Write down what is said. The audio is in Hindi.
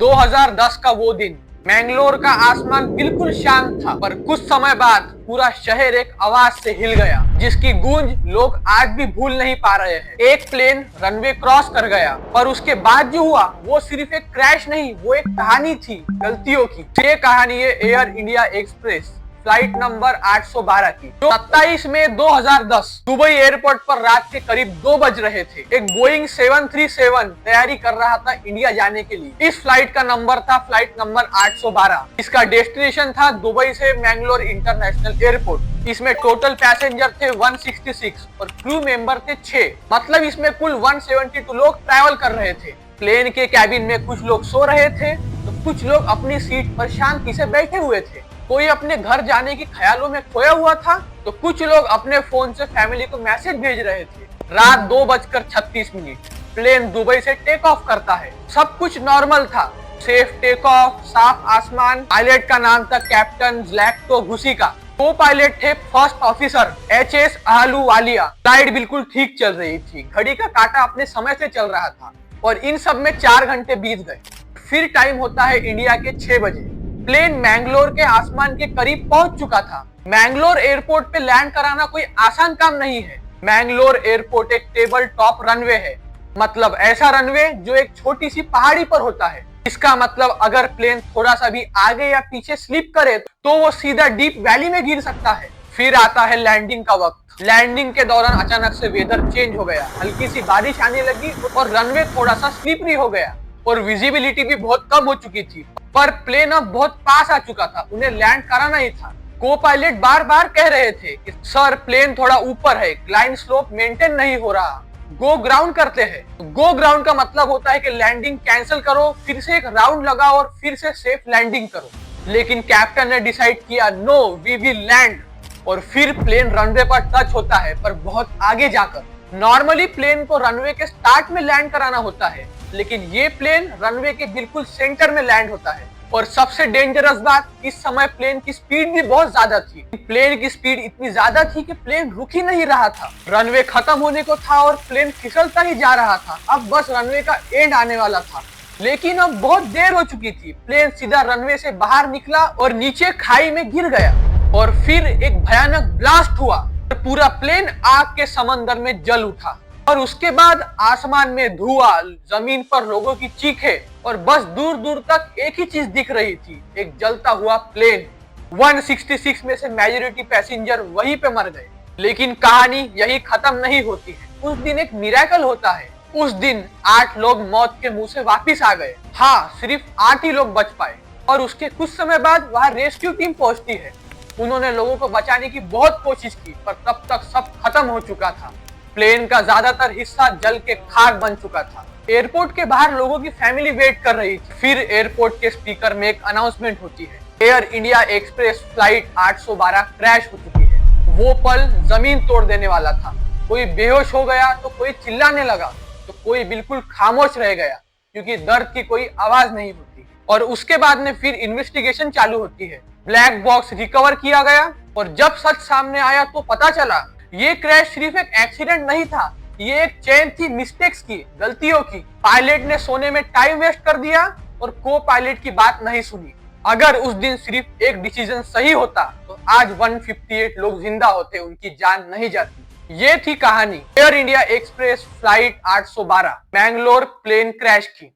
2010 का वो दिन, मैंगलोर का आसमान बिल्कुल शांत था, पर कुछ समय बाद पूरा शहर एक आवाज से हिल गया, जिसकी गूंज लोग आज भी भूल नहीं पा रहे हैं। एक प्लेन रनवे क्रॉस कर गया, पर उसके बाद जो हुआ वो सिर्फ एक क्रैश नहीं, वो एक कहानी थी गलतियों की। ये कहानी है air India Express flight number 812 की, जो 27 मई 2010 दुबई एयरपोर्ट पर रात के करीब 2 बज रहे थे। एक बोइंग 737 तैयारी कर रहा था इंडिया जाने के लिए। इस फ्लाइट का नंबर था फ्लाइट नंबर 812। इसका डेस्टिनेशन था दुबई से मैंगलोर इंटरनेशनल एयरपोर्ट। इसमें टोटल पैसेंजर थे 166 और क्रू मेंबर थे 6। मतलब इसमें कुल 172 लोग ट्रैवल कर रहे थे। प्लेन के कैबिन में कुछ लोग सो रहे थे तो कुछ लोग अपनी सीट पर शांति से बैठे हुए थे। कोई अपने घर जाने के ख्यालों में खोया हुआ था तो कुछ लोग अपने फोन से फैमिली को मैसेज भेज रहे थे। रात 2:36 प्लेन दुबई से टेक ऑफ करता है। सब कुछ नॉर्मल था, सेफ टेक ऑफ, साफ आसमान। पायलट का नाम था कैप्टन ज़्लैटको गुसिका। को पायलट थे first officer HS Ahluwalia. Flight बिल्कुल ठीक चल रही थी, घड़ी का कांटा अपने समय से चल रहा था और इन सब में 4 घंटे बीत गए। फिर टाइम होता है इंडिया के 6 बजे। प्लेन मैंगलोर के आसमान के करीब पहुंच चुका था। मैंगलोर एयरपोर्ट पे लैंड कराना कोई आसान काम नहीं है। मैंगलोर एयरपोर्ट एक टेबल टॉप रनवे है, मतलब ऐसा रनवे जो एक छोटी सी पहाड़ी पर होता है। इसका मतलब अगर प्लेन थोड़ा सा भी आगे या पीछे स्लिप करे तो वो सीधा डीप वैली में गिर सकता है। फिर आता है लैंडिंग का वक्त। लैंडिंग के दौरान अचानक से वेदर चेंज हो गया, हल्की सी बारिश आने लगी और रनवे थोड़ा सा स्लिपरी हो गया और विजिबिलिटी भी बहुत कम हो चुकी थी। पर प्लेन अब बहुत पास आ चुका था, उन्हें लैंड कराना ही था। को पायलट बार बार कह रहे थे कि सर प्लेन थोड़ा ऊपर है, क्लाइंब स्लोप मेंटेन नहीं हो रहा, गो ग्राउंड करते हैं। गो ग्राउंड का मतलब होता है कि लैंडिंग कैंसिल करो, फिर से एक राउंड लगाओ और फिर से सेफ लैंडिंग करो। लेकिन कैप्टन ने डिसाइड किया नो वी विल लैंड, और फिर प्लेन रनवे पर टच होता है, पर बहुत आगे जाकर। नॉर्मली प्लेन को रनवे के स्टार्ट में लैंड कराना होता है, लेकिन ये प्लेन रनवे के बिल्कुल सेंटर में लैंड होता है। और सबसे डेंजरस बात, इस समय प्लेन की स्पीड भी बहुत ज्यादा थी। प्लेन की स्पीड इतनी ज्यादा थी कि प्लेन रुक ही नहीं रहा था। रनवे खत्म होने को था और प्लेन फिसलता ही जा रहा था। अब बस रनवे का एंड आने वाला था, लेकिन अब बहुत देर हो चुकी थी। प्लेन सीधा रनवे से बाहर निकला और नीचे खाई में गिर गया और फिर एक भयानक ब्लास्ट हुआ। पूरा प्लेन आग के समंदर में जल उठा और उसके बाद आसमान में धुआं, जमीन पर लोगों की चीखें और बस दूर दूर तक एक ही चीज दिख रही थी, एक जलता हुआ प्लेन। 166 में से मेजॉरिटी पैसेंजर वहीं पे मर गए। लेकिन कहानी यही खत्म नहीं होती है। उस दिन एक मिरेकल होता है। उस दिन 8 लोग मौत के मुंह से वापिस आ गए। हाँ, सिर्फ 8 ही लोग बच पाए और उसके कुछ समय बाद वहाँ रेस्क्यू टीम पहुंचती है। उन्होंने लोगों को बचाने की बहुत कोशिश की, पर तब तक सब खत्म हो चुका था। प्लेन का ज्यादातर हिस्सा जल के खाक बन चुका था। एयरपोर्ट के बाहर लोगों की फैमिली वेट कर रही थी। फिर एयरपोर्ट के स्पीकर में एक अनाउंसमेंट होती है, air India Express flight 812 crash हो चुकी है। वो पल जमीन तोड़ देने वाला था। कोई बेहोश हो गया तो कोई चिल्लाने लगा तो कोई बिल्कुल खामोश रह गया, क्योंकि दर्द की कोई आवाज नहीं होती। और उसके बाद में फिर इन्वेस्टिगेशन चालू होती है। ब्लैक बॉक्स रिकवर किया गया और जब सच सामने आया तो पता चला ये क्रैश सिर्फ एक एक्सीडेंट नहीं था, ये एक चेन थी मिस्टेक्स की, गलतियों की। पायलट ने सोने में टाइम वेस्ट कर दिया और को पायलट की बात नहीं सुनी। अगर उस दिन सिर्फ एक डिसीजन सही होता तो आज 158 लोग जिंदा होते, उनकी जान नहीं जाती। ये थी कहानी Air India Express flight 812 Mangalore plane crash की।